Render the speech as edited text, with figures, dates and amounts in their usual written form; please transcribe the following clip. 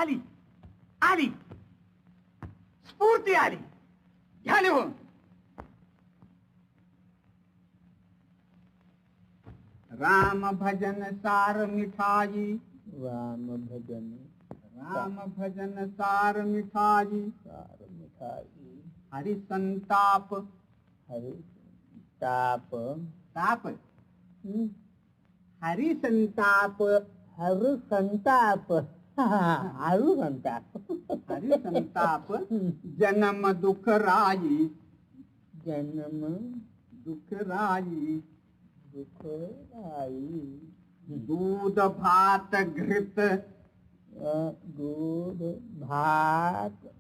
आली आली स्फूर्ती आली. घ्या लिहून. राम भजन सार मिठाई. राम भजन राम भजन सार मिठाई. सार मिठाई. हरि संताप. हरि ताप. ताप. हरि संताप. हरु संताप. हरु संताप. हरि संताप. जन्म दुख राई. जन्म दुख राई. दुख राई. दूध भात घृत. दूध भात